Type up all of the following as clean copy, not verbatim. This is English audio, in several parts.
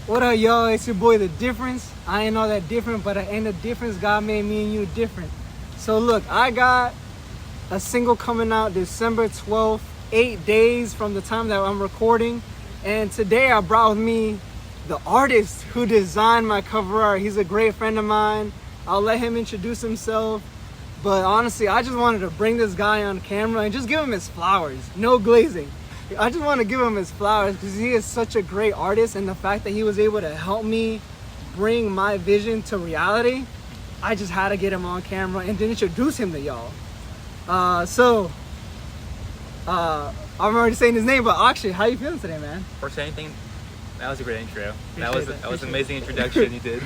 What up, y'all? It's your boy, The Difference. I ain't all that different, but in the difference, God made me and you different. So look, I got a single coming out December 12th, 8 days from the time that I'm recording. And today I brought with me the artist who designed my cover art. He's a great friend of mine. I'll let him introduce himself. But honestly, I just wanted to bring this guy on camera and just give him his flowers. No glazing. I just want to give him his flowers because he is such a great artist, and the fact that he was able to help me bring my vision to reality, I just had to get him on camera and then introduce him to y'all. I'm already saying his name, but Akshay, how you feeling today, man? First anything, that was a great intro. That was an amazing introduction you did.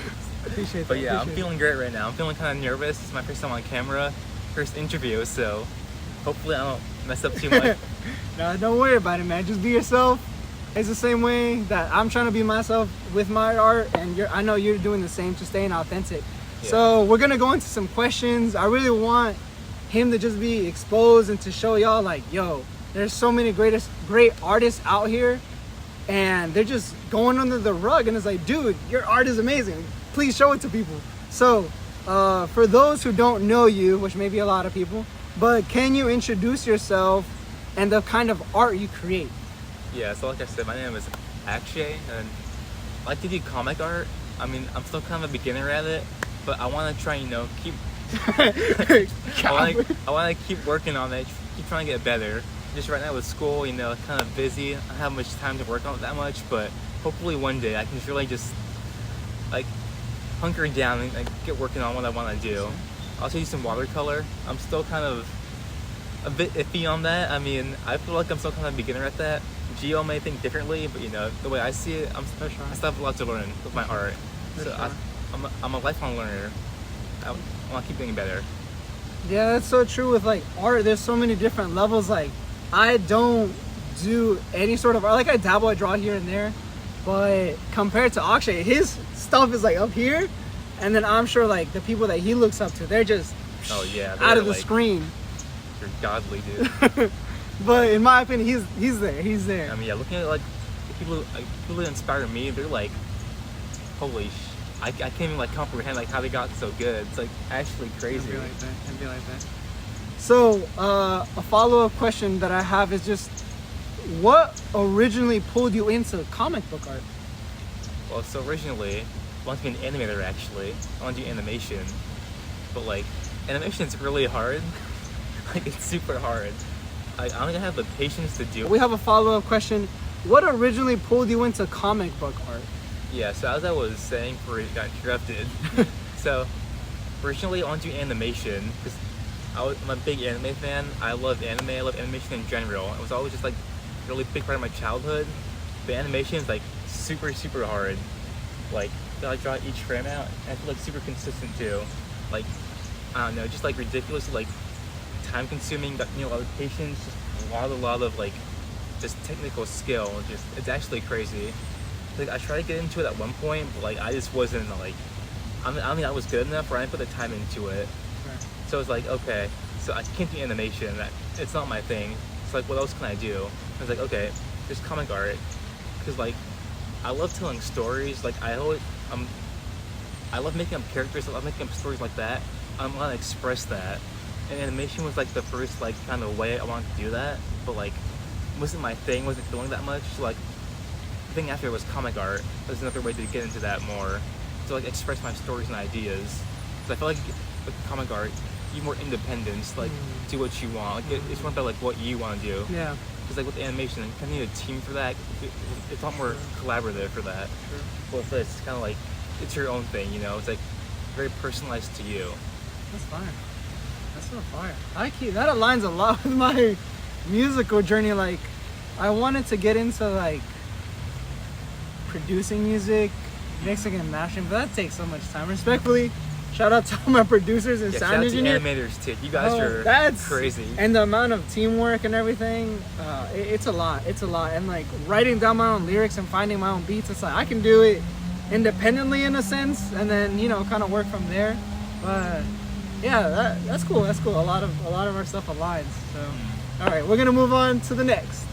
Appreciate that. But yeah, I'm feeling great right now. I'm feeling kind of nervous. It's my first time on camera, first interview, so hopefully I don't mess up too much. No, don't worry about it, man. Just be yourself. It's the same way that I'm trying to be myself with my art, and I know you're doing the same, just staying authentic. Yeah. So we're gonna go into some questions. I really want him to just be exposed and to show y'all like, yo, there's so many great artists out here, and they're just going under the rug. And it's like, dude, your art is amazing. Please show it to people. So for those who don't know you, which may be a lot of people, but can you introduce yourself and the kind of art you create? Yeah, so like I said, my name is Akshay, and I like to do comic art. I mean, I'm still kind of a beginner at it, but I want to try, keep... I want to keep working on it, keep trying to get better. Just right now with school, kind of busy. I don't have much time to work on it that much, but hopefully one day I can really just, hunker down and get working on what I want to do. I also use some watercolor. I'm still kind of a bit iffy on that. I mean, I feel like I'm still kind of a beginner at that. Gio may think differently, but the way I see it, I still have a lot to learn with my art. I'm a lifelong learner. I want to keep getting better. Yeah, that's so true with art. There's so many different levels. I don't do any sort of art. I dabble, I draw here and there, but compared to Akshay, his stuff is up here, and then I'm sure the people that he looks up to, they're just out of the screen. You're godly, dude. But in my opinion, he's there. I mean, yeah, looking at the people who inspire me, they're holy I can't even comprehend how they got so good. It's actually crazy. It'd be like that. So a follow-up question that I have is just, what originally pulled you into comic book art? Well, so originally I wanted to be an animator. Actually, I want to do animation, but animation is really hard. It's super hard. I don't even have the patience to do it. We have a follow-up question. What originally pulled you into comic book art? Yeah, so as I was saying before it got interrupted, so originally I wanted to do animation because I'm a big anime fan. I love anime. I love animation in general. It was always just a really big part of my childhood. The animation is super, super hard. I draw each frame out, and I feel super consistent too. I don't know, just ridiculously time consuming, but a lot of patience, just a lot of just technical skill. It's actually crazy. I tried to get into it at one point, but I just wasn't I don't think I was good enough, or I didn't put the time into it. Right. So it's okay, so I can't do animation. It's not my thing. It's what else can I do? I was okay, there's comic art, because I love telling stories. I love making up characters. I love making up stories like that. I want to express that, and animation was the first kind of way I wanted to do that, but wasn't my thing. Wasn't feeling that much. So the thing after was comic art. There's another way to get into that more, to express my stories and ideas. So I feel with comic art, you more independence. Do what you want. It's more about what you want to do. Yeah. Because with animation, you kind of need a team for that. It's a lot more collaborative for that. Sure. Well, with this, it's kind of it's your own thing. It's very personalized to you. That's fire. That's so fire. That aligns a lot with my musical journey. I wanted to get into producing music, mixing and mashing, but that takes so much time. Respectfully, shout out to all my producers and sound engineers. Animators too. You guys are crazy. And the amount of teamwork and everything, it's a lot. It's a lot. And writing down my own lyrics and finding my own beats, it's I can do it independently in a sense, and then kind of work from there. But yeah, that's cool. That's cool. A lot of our stuff aligns. So, all right, we're gonna move on to the next.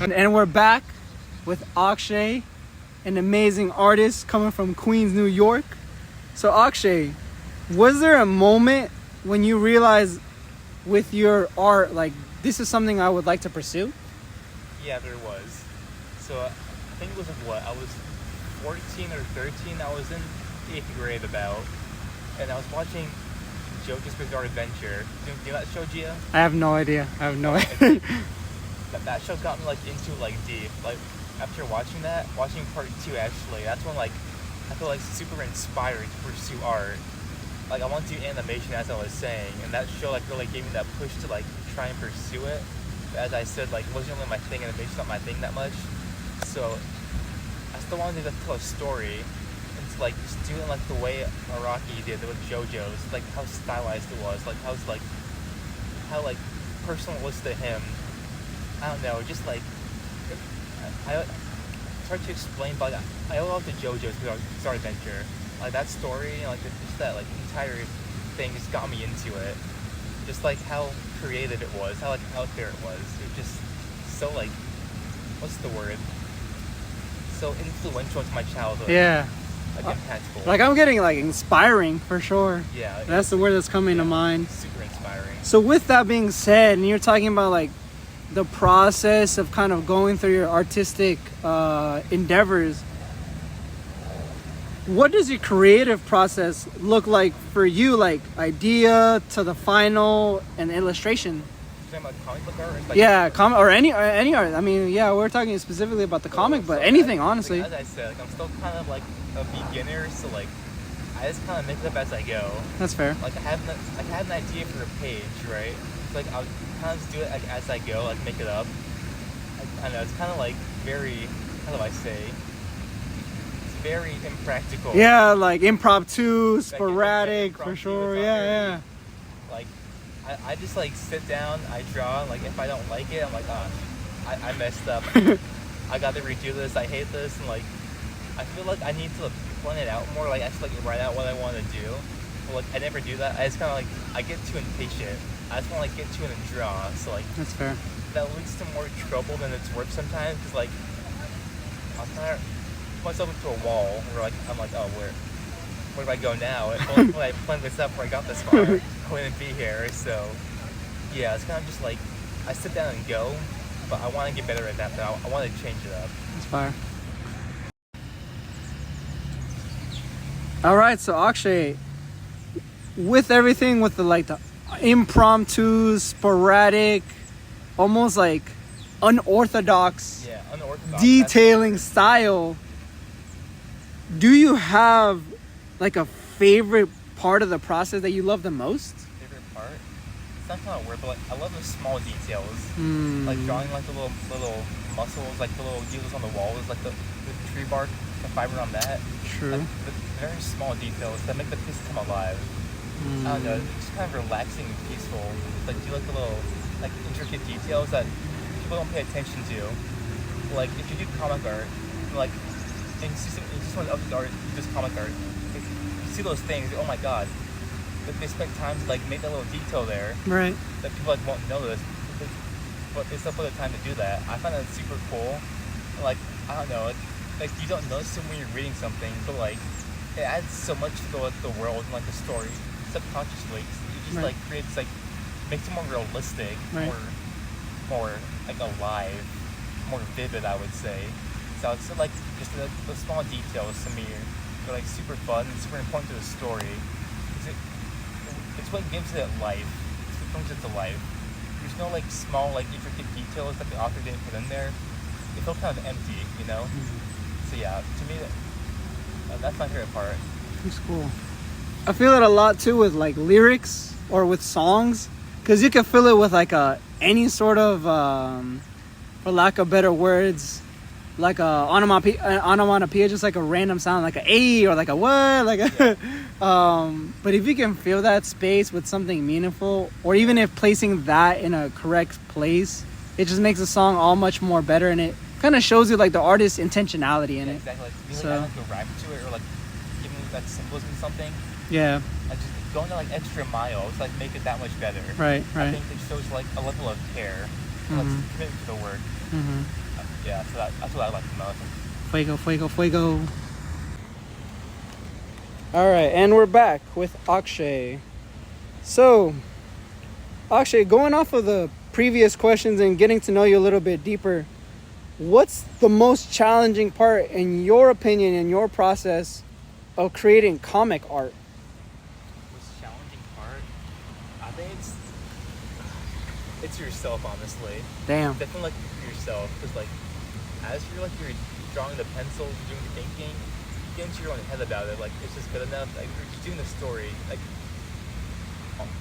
And we're back with Akshay. an amazing artist coming from Queens, New York. So Akshay, was there a moment when you realized with your art, like, this is something I would like to pursue? Yeah, there was. So I think it was I was 14 or 13. I was in 8th grade about, and I was watching JoJo's Bizarre Adventure. Do you know that show, Gia? I have no idea. That show got me like into like deep. Like after watching part 2 actually, that's when like I feel like super inspired to pursue art. Like I want to do animation, as I was saying, and that show like really gave me that push to like try and pursue it. But as I said, like it wasn't really my thing, animation's not my thing that much. So I still wanted to tell a story and to like just do it like the way Araki did with JoJo's, like how stylized it was, like how personal it was to him. I don't know, just like it's hard to explain, but I love the JoJo's Bizarre Adventure. Like that story, like just that like entire thing just got me into it. Just like how creative it was, how like out there it was. It was just so like, what's the word? So influential into my childhood. Yeah. Like impactful. Like I'm getting like inspiring for sure. Yeah. That's the word that's coming to mind. Super inspiring. So with that being said, and you're talking about like the process of kind of going through your artistic endeavors, what does your creative process look like for you? Like idea to the final and illustration? You're talking about comic book art? Like, Yeah, or any art. I mean, yeah, we're talking specifically about the comic, but anything, honestly. Like, as I said, like I'm still kind of like a beginner, so like I just kind of make it up as I go. That's fair. Like I had an idea for a page, right? So, like I'll kind of just do it like as I go, like make it up. I know it's kind of like very, how do I say? It's very impractical. Yeah, like impromptu, sporadic, impromptu, for sure. it's not very- Yeah. Like I just like sit down, I draw, and like if I don't like it, I'm like, I messed up. I got to redo this. I hate this, and like I feel like I need to plan it out more. Like I just like write out what I want to do. But like I never do that. I just kind of like I get too impatient. I just want to like get to it and draw. So like That's fair. that leads to more trouble than it's worth sometimes. Cause like I'll kind of put myself into a wall where like I'm like, oh, where do I go now? When I planned this up where I got this far, I wouldn't be here. So yeah, it's kind of just like I sit down and go, but I want to get better at that. But I want to change it up. That's fire. All right, so Akshay, with everything, with the like the impromptu, sporadic, almost like unorthodox, Unorthodox detailing style, do you have like a favorite part of the process that you love the most? Favorite part? It's not kind of weird, but like I love the small details, like Hmm. drawing like the little muscles, like the little details on the walls, like the tree bark, the fiber on that. True. Like the very small details that make the piece come alive. I don't know, it's just kind of relaxing and peaceful. It's like do like the little like intricate details that people don't pay attention to. Like if you do comic art, like and just when other art, just comic art, like, you see those things, oh my god. Like they spent time to like make that little detail there Right. that people like won't notice, but they still put the time to do that. I find that super cool. And, like I don't know, like you don't notice it when you're reading something, but like it adds so much to like the world and like the story subconsciously. It just Right. like creates like makes it more realistic, Right. more like alive, more vivid, I would say. So it's like just the small details to me are like super fun and super important to the story. It's what gives it life. It's what brings it to life. There's no like small like intricate details that the author didn't put in there. It felt kind of empty, you know. So yeah, to me, that's my favorite part. That's cool. I feel it a lot too with like lyrics or with songs, because you can feel it with like any sort of, for lack of better words, like a onomatopoeia, just like a random sound, like a A or like a what, like a. But if you can fill that space with something meaningful, or even if placing that in a correct place, it just makes the song all much more better, and it kind of shows you like the artist's intentionality in it. Exactly. Like, you So- like, add like a rhyme to it, or like giving that symbolism to something. Yeah. Like just going to like extra miles, like make it that much better. Right. I Right. think it shows like a level of care, and, like Mhm. commitment to the work. Mm-hmm. Yeah, so that's what I like the most. Fuego, fuego, fuego. All right, and we're back with Akshay. So, Akshay, going off of the previous questions and getting to know you a little bit deeper, what's the most challenging part, in your opinion, in your process of creating comic art? Most challenging part? I think it's yourself, honestly. Damn. Definitely like yourself, because like as you're drawing the pencils, you're doing the thinking, you get into your own head about it. Like, it's just good enough. Like, you're just doing the story. Like,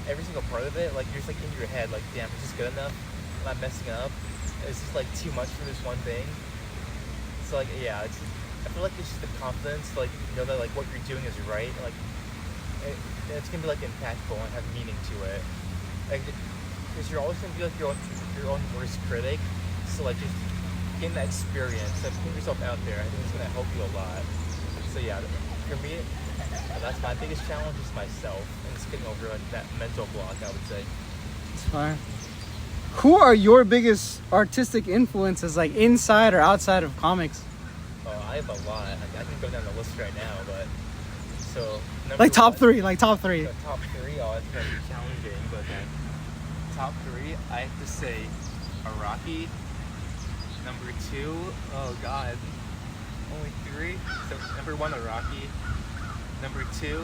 every single part of it, like, you're just like in your head, like, damn, it's just good enough. I'm not messing up. It's just like too much for this one thing. So like, yeah, I feel like it's just the confidence, like, you know that like what you're doing is right. And, like, it's gonna be like impactful and have meaning to it. Like, because you're always gonna be like your own worst critic. So like, just getting that experience, like, putting yourself out there, I think it's gonna help you a lot. So yeah, for me, that's my biggest challenge, is myself, and just getting over like that mental block, I would say. It's fine. Who are your biggest artistic influences, like inside or outside of comics? Oh, I have a lot. I can go down the list right now, but so like top one, three, like top three. So top three, oh, it's gonna be challenging, but top three, I have to say Araki. Number two, oh god, only three. So number one, Araki. Number two,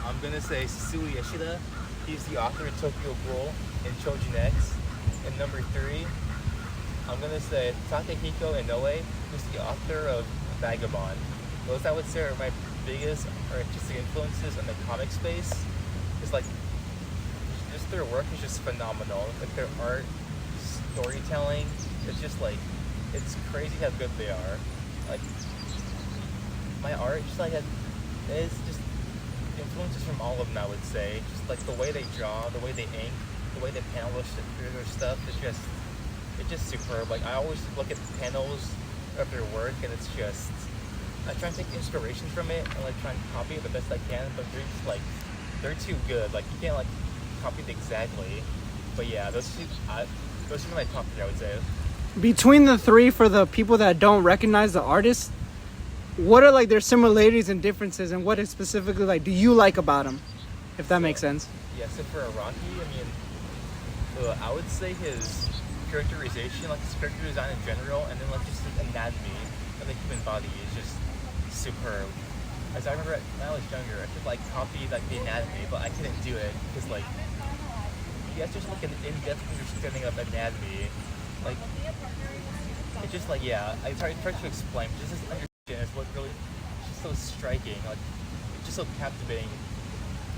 I'm gonna say Susumu Yoshida. He's the author of Tokyo Ghoul and Chojin X. And number three, I'm gonna say Takehiko Inoue, who's the author of Vagabond. Those, I would say, are my biggest artistic influences in the comic space. It's like, just their work is just phenomenal. Like, their art, storytelling, it's just like, it's crazy how good they are. Like, my art just like is just influences from all of them, I would say. Just like the way they draw, the way they ink, the way they panel their stuff, it's just superb. Like, I always look at the panels of their work, and it's just, I try and take inspiration from it and like try and copy it the best I can, but they're just like, they're too good. Like, you can't like copy it exactly. But yeah, those are my top three, I would say. Between the three, for the people that don't recognize the artist, what are like their similarities and differences, and what is specifically like do you like about them, if that makes sense? Yeah, so for Araki, I mean, I would say his characterization, like his character design in general, and then like just his anatomy of the human body is just superb. As I remember when I was younger, I could like copy like the anatomy, but I couldn't do it because like he has just like an in-depth understanding of anatomy. Like, it's just like, yeah, I tried to explain, but just this understanding is what really, it's just so striking, like, it's just so captivating.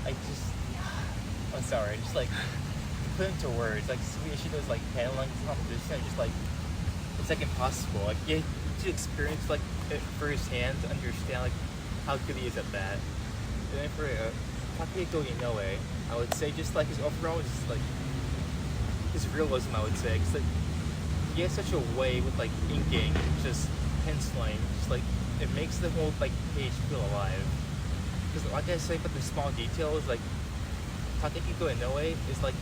I'm sorry, just like, put into words, like, Suzuki Ishido's like paneling composition, just like, it's like impossible. Like, you need to experience like it firsthand to understand like how good he is at that. And then for Takehiko Inoue, I would say just like his overall, just like his realism, I would say, because like he has such a way with like inking, just penciling, just like it makes the whole like page feel alive. Because like I say, but the small details, like Takehiko Inoue is like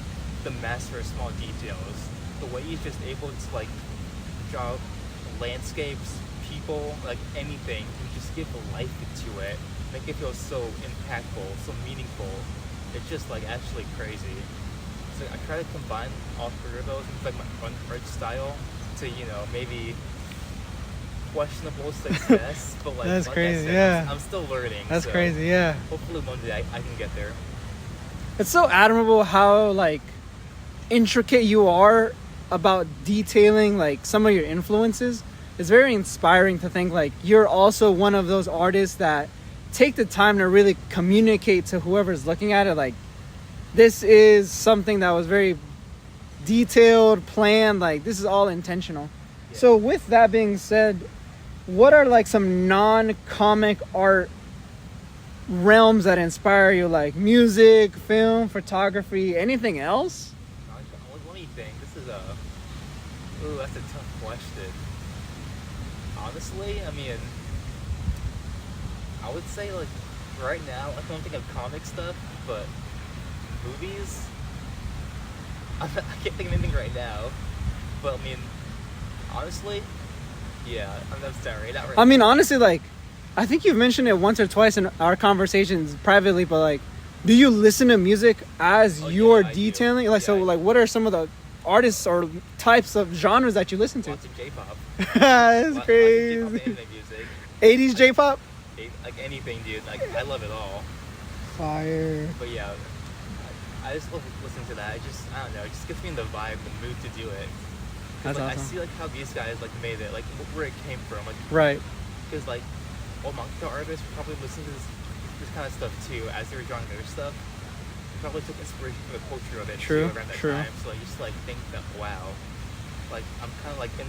the master of small details. The way he's just able to like draw landscapes, people, like anything, and just give life to it, make it feel so impactful, so meaningful. It's just like actually crazy. So I try to combine all three of those with like my own art style to, you know, maybe questionable success, but like that's like crazy. I said, yeah, I'm still learning. That's so crazy. Yeah. Hopefully one day I can get there. It's so admirable how like intricate you are about detailing like some of your influences. It's very inspiring to think like you're also one of those artists that take the time to really communicate to whoever's looking at it, like this is something that was very detailed, planned, like this is all intentional. Yeah. So with that being said, what are like some non-comic art realms that inspire you, like music, film, photography, anything else? Let me think. This is that's a tough question. Honestly, I mean, I would say like right now I don't think of comic stuff, but movies, I can't think of anything right now. But I mean, honestly, Yeah, I'm sorry. Not right I mean, honestly, like, I think you've mentioned it once or twice in our conversations privately, but like, do you listen to music as you're detailing? Like, so, like, what are some of the artists or types of genres that you listen to? Lots of J-pop. That's crazy. Lots of J-pop anime music. 80s J-pop? Like anything, dude. Like, I love it all. Fire. But yeah, I just love listening to that. I don't know, it just gets me in the vibe, the mood to do it. That's like, awesome. I see like how these guys like made it, like where it came from. Like, Right. because like all manga artists probably listen to this kind of stuff too as they were drawing their stuff. They probably took inspiration from the culture of it too around that time. So I just like think that wow, like I'm kind of like in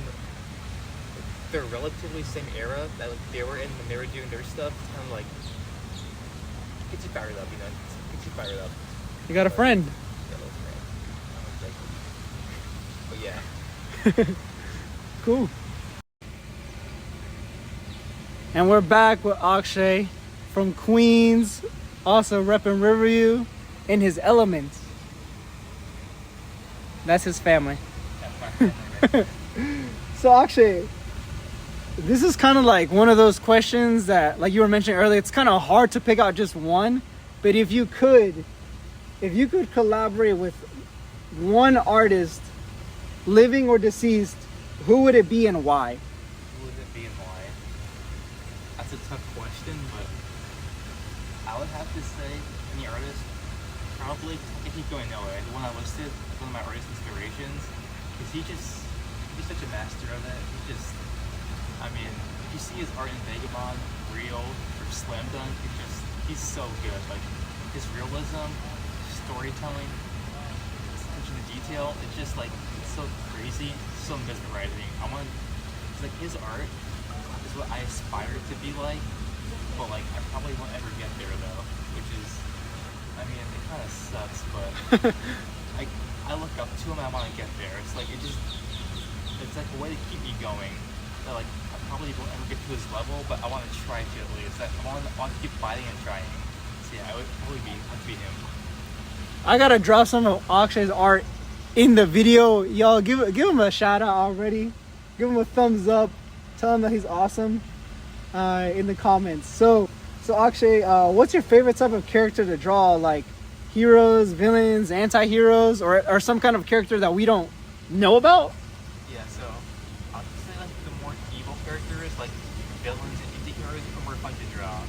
the relatively same era that like, they were in when they were doing their stuff. It's kind of like gets you fired up, you know. Gets you fired up. You got a friend. But yeah. Cool. And we're back with Akshay from Queens, also repping Riverview in his element. That's his family. So Akshay, this is kind of like one of those questions that, like you were mentioning earlier, it's kind of hard to pick out just one. But if you could collaborate with one artist, living or deceased, who would it be and why? Who would it be and why? That's a tough question, but I would have to say any artist, probably, I keep going nowhere. The one I listed, one of my artist inspirations, because he's such a master of it. I mean, if you see his art in Vagabond, Real, or Slam Dunk, he's so good. Like, his realism, storytelling, attention to detail, it's just like, it's so crazy, so mesmerizing. It's like his art is what I aspire to be like, but like, I probably won't ever get there though, which is, I mean, it kind of sucks, but I look up to him and I want to get there. It's like, it's like a way to keep me going. That like, I probably won't ever get to his level, but I want to try to at least. I want to keep fighting and trying. So yeah, I would probably be him. I gotta drop some of Akshay's art in the video. Y'all give him a shout out already. Give him a thumbs up. Tell him that he's awesome in the comments. So Akshay, what's your favorite type of character to draw? Like heroes, villains, anti-heroes, or some kind of character that we don't know about? Yeah, so I'll say like the more evil characters, like villains and anti-heroes, are more fun to draw.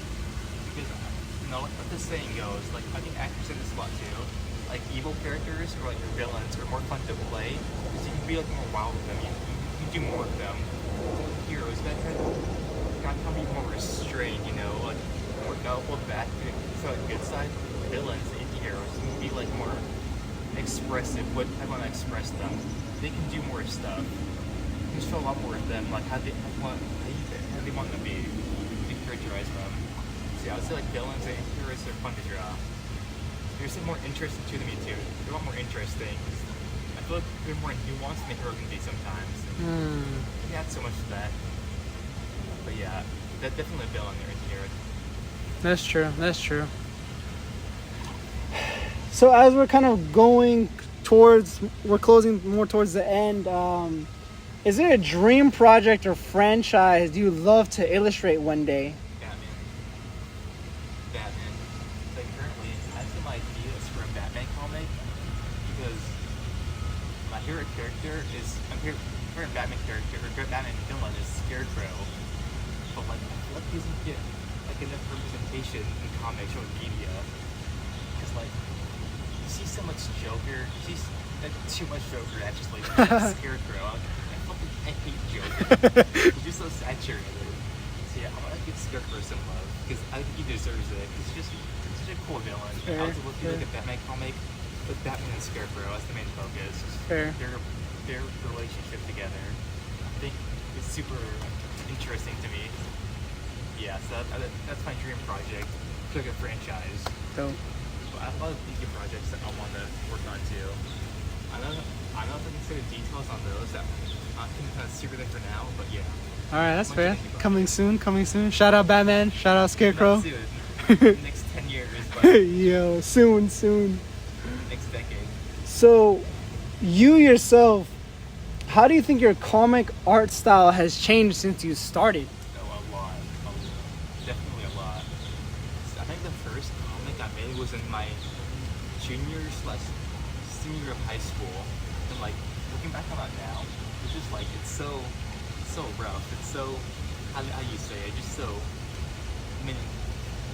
Because you know, like what the saying goes, like I think actors say this a lot too. Like evil characters or like villains are more fun to play because you can be like more wild with them. You can do more with them. Heroes that got to be more restrained, you know, like more hold back. So like good side, villains, anti-heroes can be like more expressive. What I want to express them, they can do more stuff. You can show a lot more of them, like how they want to be. You can characterize them. So yeah, I would say like villains and anti-heroes are fun to draw. There's some more interesting to me too. They're a lot more interesting. I feel like they're more nuanced than a hero can be sometimes. You can add so much to that. But yeah, that's definitely a villain there, anti-hero. That's true. That's true. So as we're kind of we're closing more towards the end. Is there a dream project or franchise you love to illustrate one day? Batman. Like currently, I have some ideas for a Batman comic because my favorite character is favorite Batman character or Batman villain is Scarecrow. But like, I feel like he doesn't get like enough representation in comics or media. Because like, you see so much Joker, you see like too much Joker actually. Scarecrow. I hate Joker. He's just so saturated. So yeah, I want to give Scarecrow some love because I think he deserves it. He's just such a cool villain. I was looking at like a Batman comic with Batman and Scarecrow as the main focus. Their relationship together. I think it's super interesting to me. Yeah, so that's my dream project. It's like a franchise. Dope. But I have a lot of big projects that I want to work on too. I don't know if I can say the details on those. I can kind of secret it for now, but yeah. All right, that's fair. Coming soon. Shout out Batman. Shout out Scarecrow. Not soon. Next 10 years, but yo, soon. next decade. So, you yourself how do you think your comic art style has changed since you started? Oh, a lot. Definitely a lot. I think the first comic I made was in my junior/senior year of high school. And like looking back on that now, it's just like it's so rough. It's so how you say it? Just so I mean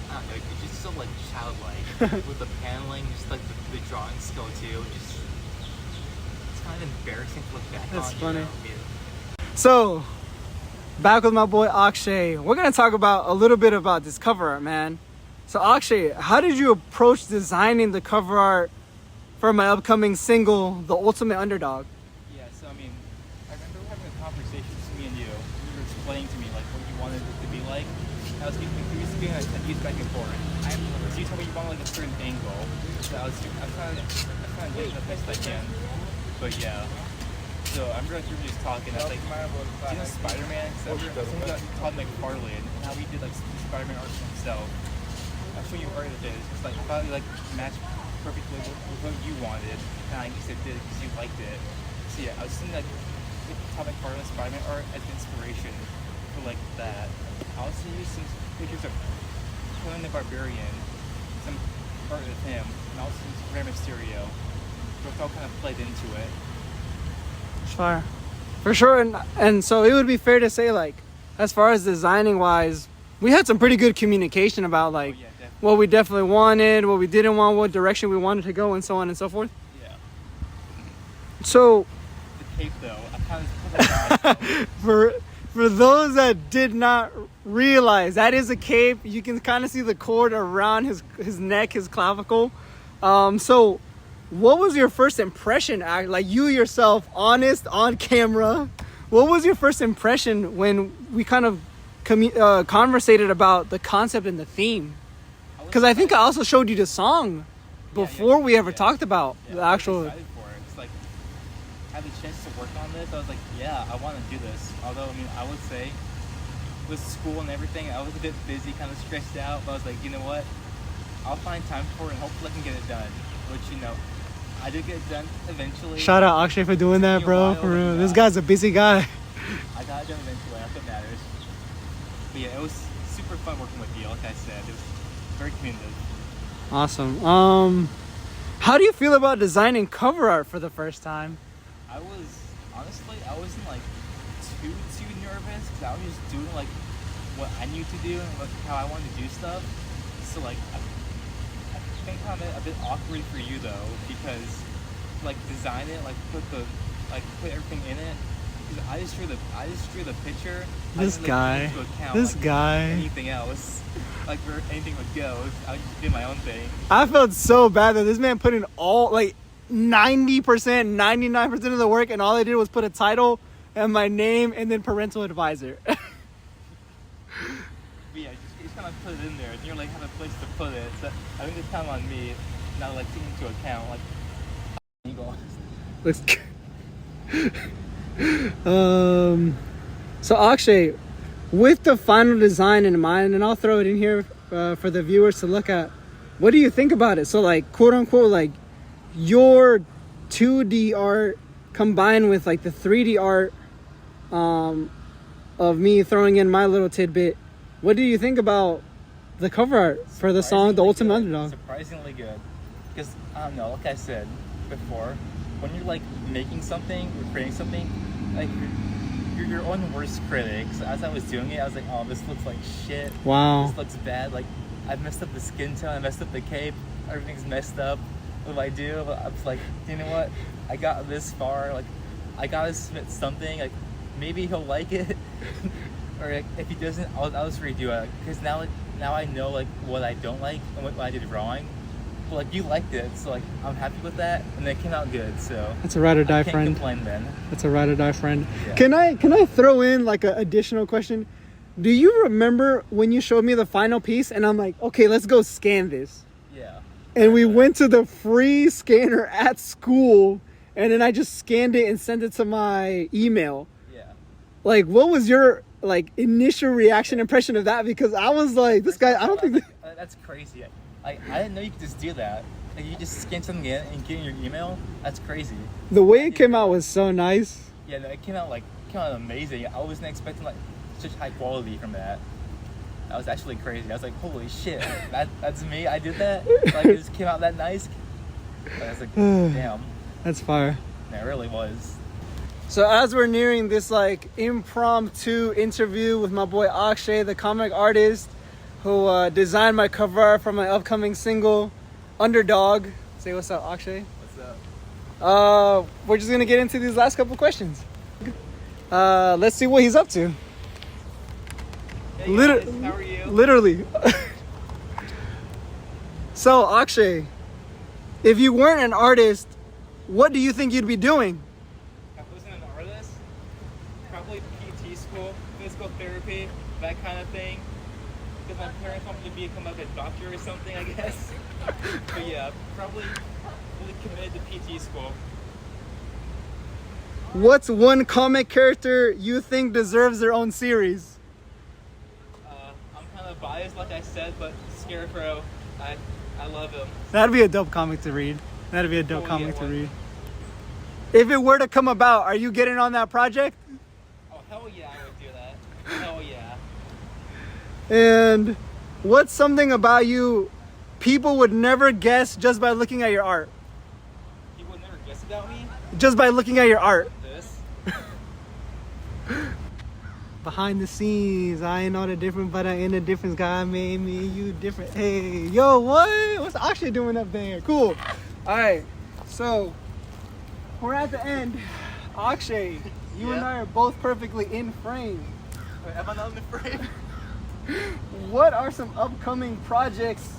I don't know, it's just so like childlike with the paneling, just like the drawing skill too. Just it's kind of embarrassing to look back That's on. funny. You know? I mean, So, back with my boy Akshay. We're gonna talk about a little bit about this cover art, man. So Akshay, how did you approach designing the cover art for my upcoming single, The Ultimate Underdog? yeah, so I mean, I remember having a conversation with me and you. You were explaining to me like what you wanted it to be like. I was giving a use back and forth. So you told me you wanted like a certain angle. So I'm trying to do it the best I can. But yeah. So I remember like, we were just talking. I was like, do you know Spider-Man? Because I remember something about Todd McFarlane and how he did like Spider-Man art for himself. I'll show you art of his. It's like probably like matched perfectly with what you wanted. And I guess it did because you liked it. So yeah, I was thinking like with Todd McFarlane Spider-Man art as inspiration for like that. I also used some pictures of Conan the Barbarian, some art of him, and also some Rey Mysterio. Both all kind of played into it. Fire. For sure, and so it would be fair to say, like, as far as designing wise, we had some pretty good communication about like Oh, yeah, definitely. what we definitely wanted, what we didn't want, what direction we wanted to go, and so on and so forth. Yeah. So The cape though, I kind of put that for those that did not realize, that is a cape. You can kind of see the cord around his neck, his clavicle. So what was your first impression, like you yourself, honest, on camera? What was your first impression when we kind of conversated about the concept and the theme? Because I think I also showed you the song before we ever talked about the actual... I was excited for it. It's like, I had the chance to work on this. I was like, yeah, I want to do this. Although, I mean, I would say, with school and everything, I was a bit busy, kind of stressed out. But I was like, you know what? I'll find time for it and hopefully I can get it done. Which, you know, I did get it done eventually. Shout out Akshay for doing that, bro. For real. This guy's a busy guy. I got it done eventually. That's what matters. But yeah, it was super fun working with you. Like I said, it was very communicative. Awesome. How do you feel about designing cover art for the first time? I wasn't like too nervous because I was just doing like what I knew to do and how I wanted to do stuff. So like, I think I'm a bit awkward for you though because like design it, like put everything in it. I just drew the picture. This guy. Anything else, like where anything would go, I would just do my own thing. I felt so bad that this man put in all like 90%, 99% of the work, and all I did was put a title and my name and then parental advisor. But yeah, you just kind of put it in there, and you're like have a place to put it. So I think it's kind of on me now, like taking into account like. Looks so Akshay, with the final design in mind, and I'll throw it in here for the viewers to look at, what do you think about it? So like, quote unquote, like your 2D art combined with like the 3D art of me throwing in my little tidbit. What do you think about the cover art for the song The Ultimate Underdog? Surprisingly good. Because, I don't know, like I said before, when you're like making something or creating something, like you're your own worst critic. So as I was doing it, I was like, oh, this looks like shit. Wow. This looks bad. Like, I messed up the skin tone, I messed up the cape, everything's messed up. What do I do? I was like, you know what? I got this far. Like, I gotta submit something. Like, maybe he'll like it. Or like, if he doesn't, I'll just redo it. Because now I know like what I don't like and what I did wrong. But like you liked it, so like I'm happy with that, and it came out good. So that's a ride or die I can't friend. Complain then. That's a ride or die friend. Yeah. Can I throw in like an additional question? Do you remember when you showed me the final piece and I'm like, okay, let's go scan this? Yeah. And we went to the free scanner at school, and then I just scanned it and sent it to my email. Yeah. Like, what was your like initial reaction impression of that? Because I was like, this guy, I don't think that's crazy. I didn't know you could just do that. Like you just scan something in and get in your email. That's crazy. The way it came out was so nice. Yeah, no, it came out amazing. I wasn't expecting like such high quality from that. That was actually crazy. I was like, holy shit, that's me. I did that. Like it just came out that nice. I was like, damn. That's fire. It really was. So as we're nearing this like impromptu interview with my boy Akshay, the comic artist who designed my cover art for my upcoming single, Underdog. Say what's up, Akshay. What's up? We're just gonna get into these last couple questions. Let's see what he's up to. Hey guys, how are you? Literally. So Akshay, if you weren't an artist, what do you think you'd be doing? If I wasn't an artist, probably PT school, physical therapy, that kind of thing. Because my parents want me to become like a doctor or something, I guess. But yeah, probably really committed to PT school. What's one comic character you think deserves their own series? I'm kind of biased, like I said, but Scarecrow, I love him. That'd be a dope comic to read. That'd be a dope Cool, comic yeah, to one. read. If it were to come about, are you getting on that project? Oh, hell yeah, I would do that. Hell yeah. And what's something about you people would never guess just by looking at your art? You would never guess about me? Just by looking at your art. This? Behind the scenes, I ain't all the different, but I ain't the difference. God made me, you different. Hey, yo, what? What's Akshay doing up there? Cool. All right, so we're at the end. Akshay, you and Yeah? I are both perfectly in frame. Wait, am I not in the frame? What are some upcoming projects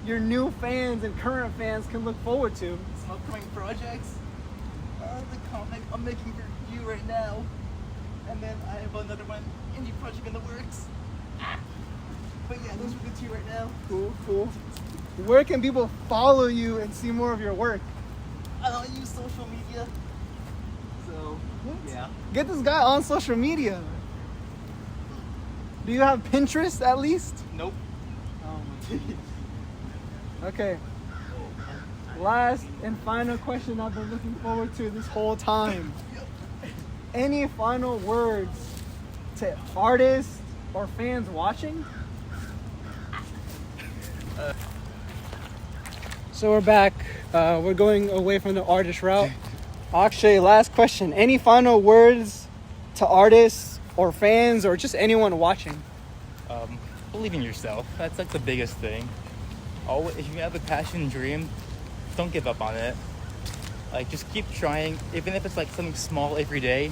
your new fans and current fans can look forward to? Some upcoming projects? The comic I'm making for you right now. And then I have another one, indie project in the works. But yeah, those are the two right now. Cool, cool. Where can people follow you and see more of your work? I don't use social media. So, yeah. Get this guy on social media. Do you have Pinterest at least? Nope. Okay. Last and final question I've been looking forward to this whole time. Any final words to artists or fans watching? So we're back. We're going away from the artist route. Akshay, last question. Any final words to artists or fans or just anyone watching? Believe in yourself. That's like the biggest thing. Always, if you have a passion and dream, don't give up on it. Like, just keep trying, even if it's like something small every day.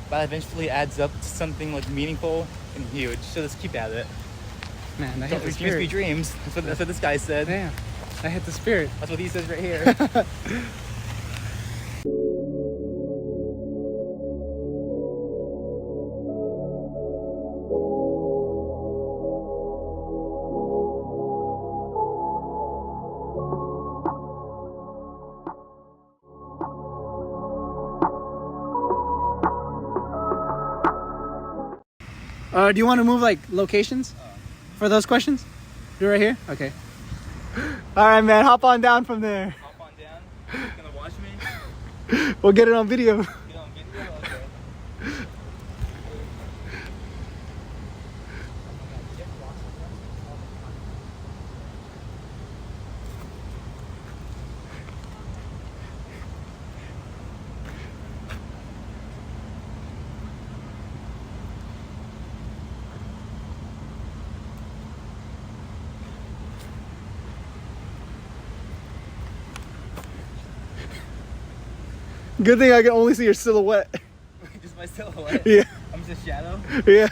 That eventually adds up to something like meaningful and huge. So just keep at it. Man, that hit Don't the dreams spirit. be dreams. That's what this guy said. Damn, that hit the spirit. That's what he says right here. Do you want to move like locations for those questions? Do it right here? Okay. All right, man, hop on down from there. Hop on down. You gonna watch me? We'll get it on video. Get on video? Okay. Good thing I can only see your silhouette. Just my silhouette. Yeah. I'm just a shadow. Yeah.